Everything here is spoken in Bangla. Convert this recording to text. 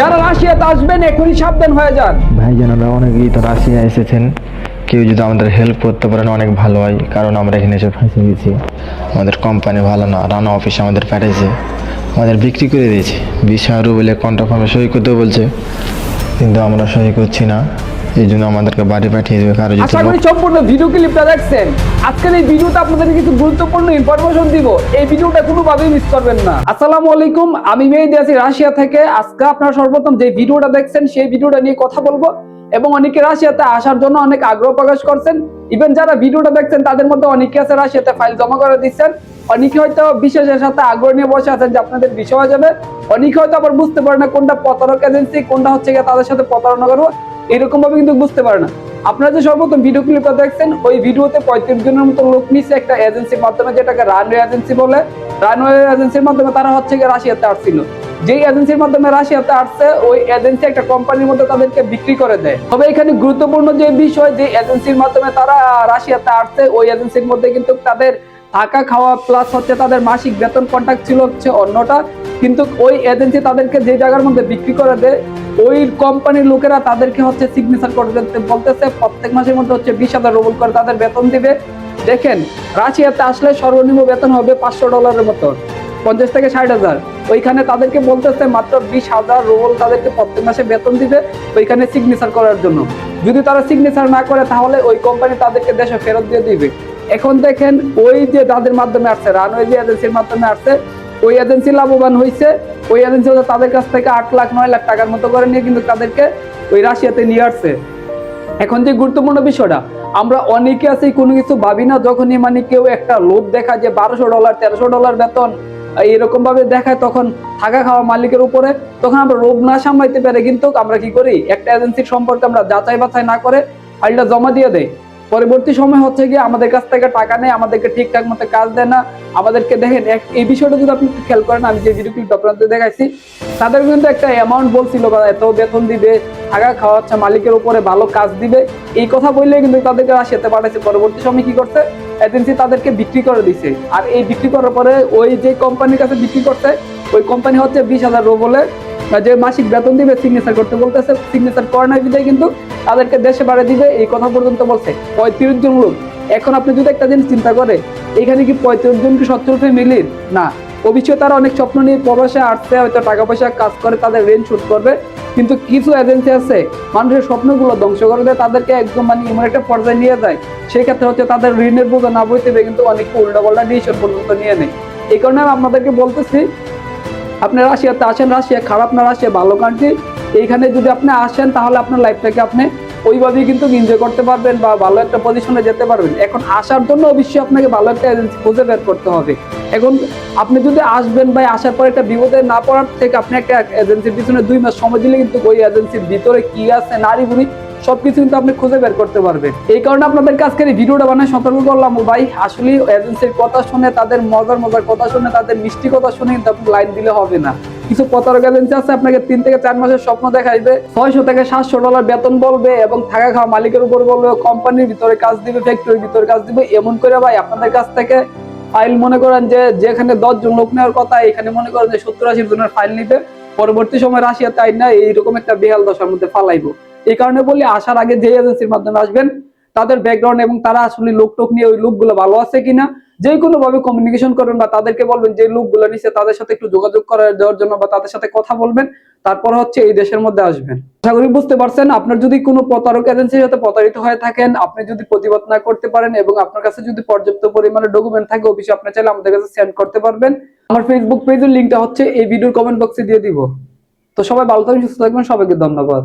যারা রাশিয়াতে আসবেন এখনই সাবধান হয়ে যান। ভাইজানেরা অনেকেই তো রাশিয়া এসেছেন, কেউ যদি আমাদের হেল্প করতে পারেন অনেক ভালো হয়, কারণ আমরা এখানে এসে ফাঁসে গেছি। আমাদের কোম্পানি ভালো না, রানা অফিস আমাদের পাঠিয়েছে, আমাদের বিক্রি করে দিয়েছে। 20,000 রুবেলে কন্ট্রাক্ট ফর্মে সই করতে বলছে, কিন্তু আমরা সই করছি না, এই জন্য আমাদেরকে বাড়ি পাঠিয়ে দেবে। কারো আশা করি সম্পূর্ণ ভিডিও ক্লিপটা দেখছেন। আজকের এই ভিডিওটা আপনাদের কিছু গুরুত্বপূর্ণ ইনফরমেশন দিব, এই ভিডিওটা কোনোভাবেই মিস করবেন না। আসসালামু আলাইকুম, আমি মেহেদী আছি রাশিয়া থেকে। আজকে আপনারা সর্বপ্রথম যে ভিডিওটা দেখছেন সেই ভিডিওটা নিয়ে কথা বলবো, এবং অনেকে রাশিয়াতে আসার জন্য অনেক আগ্রহ প্রকাশ করছেন। ইভেন যারা ভিডিওটা দেখছেন তাদের মধ্যে অনেকে আছে রাশিয়াতে ফাইল জমা করে দিচ্ছেন। অনেকে হয়তো বিশেষের সাথে আগ্রহ নিয়ে বসে আছেন যে আপনাদের বিষয় হয়ে যাবে। অনেকে হয়তো আবার বুঝতে পারে না কোনটা প্রতারক এজেন্সি, কোনটা হচ্ছে গিয়ে তাদের সাথে প্রতারণা করবো, এরকম ভাবে কিন্তু বুঝতে পারে না। আপনারা যে সর্বপ্রথম ভিডিও ক্লিপটা দেখছেন, ওই ভিডিওতে 35 জনের মতো লোক নিচ্ছে একটা এজেন্সির মাধ্যমে, যেটাকে রানওয়ে এজেন্সি বলে। রানওয়ে এজেন্সির মাধ্যমে তারা হচ্ছে গিয়ে রাশিয়াতে আসছিল। যেই এজেন্সির মাধ্যমে রাশিয়াতে আসছে, ওই এজেন্সি একটা কোম্পানির মধ্যে তাদেরকে বিক্রি করে দেয়। তবে এখানে গুরুত্বপূর্ণ যে বিষয়, যে এজেন্সির মাধ্যমে তারা রাশিয়াতে আসছে, ওই এজেন্সির মধ্যে কিন্তু তাদের থাকা খাওয়া প্লাস হচ্ছে তাদের মাসিক বেতন কন্ট্রাক্ট ছিল হচ্ছে অন্যটা। কিন্তু ওই এজেন্সি তাদেরকে যে জায়গার মধ্যে বিক্রি করে দেয়, ওই কোম্পানির লোকেরা তাদেরকে হচ্ছে সিগনেচার করে দিতে বলতেছে। প্রত্যেক মাসের মধ্যে হচ্ছে 20,000 রুবল করে তাদের বেতন দিবে। দেখেন, রাশিয়াতে আসলে সর্বনিম্ন বেতন হবে $500 মতো, 50 থেকে 60,000। ওইখানে তাদেরকে বলতেছে মাত্র 20,000 রুবল তাদেরকে প্রত্যেক মাসে বেতন দিবে ওইখানে সিগনেচার করার জন্য। যদি তারা সিগনেচার না করে তাহলে ওই কোম্পানি তাদেরকে দেশে ফেরত দিয়ে দিবে। এখন দেখেন, ওই যে তাদের মাধ্যমে আসছে, রানওয়ে যে এজেন্সির মাধ্যমে আসছে, ওই এজেন্সি লাভবান হয়েছে। ওই এজেন্সি তাদের কাছ থেকে 8 লাখ 9 লাখ টাকার মতো করে নিয়ে কিন্তু তাদেরকে ওই রাশিয়াতে নিয়ে আসছে। এখন যে গুরুত্বপূর্ণ বিষয়টা, আমরা অনেকে আছি কোনো কিছু ভাবি না, যখনই মানে কেউ একটা লোভ দেখায় যে $1200 $1300 বেতন এরকম ভাবে দেখায়, তখন থাকা খাওয়া মালিকের উপরে, তখন আমরা লোভ না সামলাইতে পারে কিন্তু আমরা কি করি, একটা এজেন্সির সম্পর্কে আমরা যাচাই বাছাই না করে ফাইলটা জমা দিয়ে দেয়। পরবর্তী সময় হচ্ছে গিয়ে আমাদের কাছ থেকে টাকা নেয়, আমাদেরকে ঠিকঠাক মতো কাজ দেয় না, আমাদেরকে দেখেন এই বিষয়টা যদি আপনি খেয়াল করেন, আমি যে ভিডিও ক্লিপ আপনাদের দেখাইছি, তাদের কিন্তু একটা অ্যামাউন্ট বলছিল বা এত বেতন দিবে, থাকা খাওয়া হচ্ছে মালিকের উপরে, ভালো কাজ দিবে, এই কথা বললে কিন্তু তাদেরকে রাশিয়াতে পাঠাইছে। পরবর্তী সময় কি করছে, এজেন্সি তাদেরকে বিক্রি করে দিছে। আর এই বিক্রি করার পরে ওই যে কোম্পানির কাছে বিক্রি করছে, ওই কোম্পানি হচ্ছে 20,000 রুবলে যে মাসিক বেতন দিবে সিগনেচার করতে বলতেছে। সিগনেচার করে নাই বিদায় কিন্তু তাদেরকে দেশে বাড়িয়ে দিবে, এই কথা পর্যন্ত বলছে। 35 জন লোক। এখন আপনি যদি একটা জিনিস চিন্তা করে, এখানে কি 35 জন কি সচ্ছল ফ্যামিলির না? অবশ্যই তারা অনেক স্বপ্ন নিয়ে প্রবাসে আসছে, হয়তো টাকা পয়সা কাজ করে তাদের ঋণ শোধ করবে। কিন্তু কিছু এজেন্সি আছে মানুষের স্বপ্নগুলো ধ্বংস করে দেয়, তাদেরকে একদম মানে এমন একটা পর্যায়ে নিয়ে যায়, সেই ক্ষেত্রে হচ্ছে তাদের ঋণের বোঝা না বইতে কিন্তু অনেক উল্টাপাল্টা ডিসিশন পর্যন্ত নিয়ে নেয়। এই কারণে আমি আপনাদেরকে বলতেছি, আপনি রাশিয়াতে আসেন, রাশিয়া খারাপ না, রাশিয়া ভালো কান্ট্রি। এইখানে যদি আপনি আসেন তাহলে আপনার লাইফটাকে আপনি ওইভাবেই কিন্তু এনজয় করতে পারবেন বা ভালো একটা পজিশনে যেতে পারবেন। এখন আসার জন্য অবশ্যই আপনাকে ভালো একটা এজেন্সি খুঁজে বের করতে হবে। এখন আপনি যদি আসবেন ভাই, আসার পর একটা বিপদে না পড়ার থেকে আপনি একটা এজেন্সির পিছনে 2 মাস সময় দিলে কিন্তু ওই এজেন্সির ভিতরে কি আছে নারী বুড়ি সবকিছু কিন্তু আপনি খুঁজে বের করতে পারবেন। এই কারণে আপনাদের কাছে এই ভিডিওটা বানায় সতর্ক করলাম ভাই, আসলে এজেন্সির কথা শুনে, তাদের মজার মজার কথা শুনে, তাদের মিষ্টি কথা শুনে কিন্তু আপনি লাইন দিলে হবে না। কিছু প্রতারক এজেন্সি আছে আপনাকে 3 থেকে 4 মাসের স্বপ্ন দেখাইবে, $600 থেকে $700 বেতন বলবে এবং থাকা খাওয়া মালিকের উপর বলবে, কোম্পানির ভিতরে কাজ দিবে, ফ্যাক্টরির ভিতরে কাজ দিবে। এমন করে ভাই আপনাদের কাছ থেকে ফাইল মনে করেন যে যেখানে 10 জন লোক নেওয়ার কথা, এখানে মনে করেন যে 70-80 জনের ফাইল নিবে। পরবর্তী সময় রাশিয়াতে আইন না এইরকম একটা বেহাল দশার মধ্যে ফালাইবো। এই কারণে বলি, আসার আগে যে এজেন্সির মাধ্যমে আসবেন তাদের ব্যাকগ্রাউন্ড এবং তারা আসলে লোকটোক নিয়ে ওই লোকগুলো ভালো আছে কিনা যে কোনো ভাবে কমিউনিকেশন করবেন, বা তাদেরকে বলবেন যে লোকগুলো নিচে তাদের সাথে একটু যোগাযোগ করে দেওয়ার জন্য, বা তাদের সাথে কথা বলবেন, তারপর হচ্ছে এই দেশের মধ্যে আসবেন। আশা করি বুঝতে পারছেন। আপনার যদি কোনো প্রতারক এজেন্সির সাথে প্রতারিত হয়ে থাকেন, আপনি যদি প্রতিবাদ না করতে পারেন এবং আপনার কাছে যদি পর্যাপ্ত পরিমাণে ডকুমেন্ট থাকে, অবশ্যই আপনি চাইলে আমাদের কাছে সেন্ড করতে পারবেন। আমার ফেসবুক পেজের লিঙ্কটা হচ্ছে এই ভিডিওর কমেন্ট বক্সে দিয়ে দিব। তো সবাই ভালো থাকবেন, সুস্থ থাকবেন, সবাইকে ধন্যবাদ।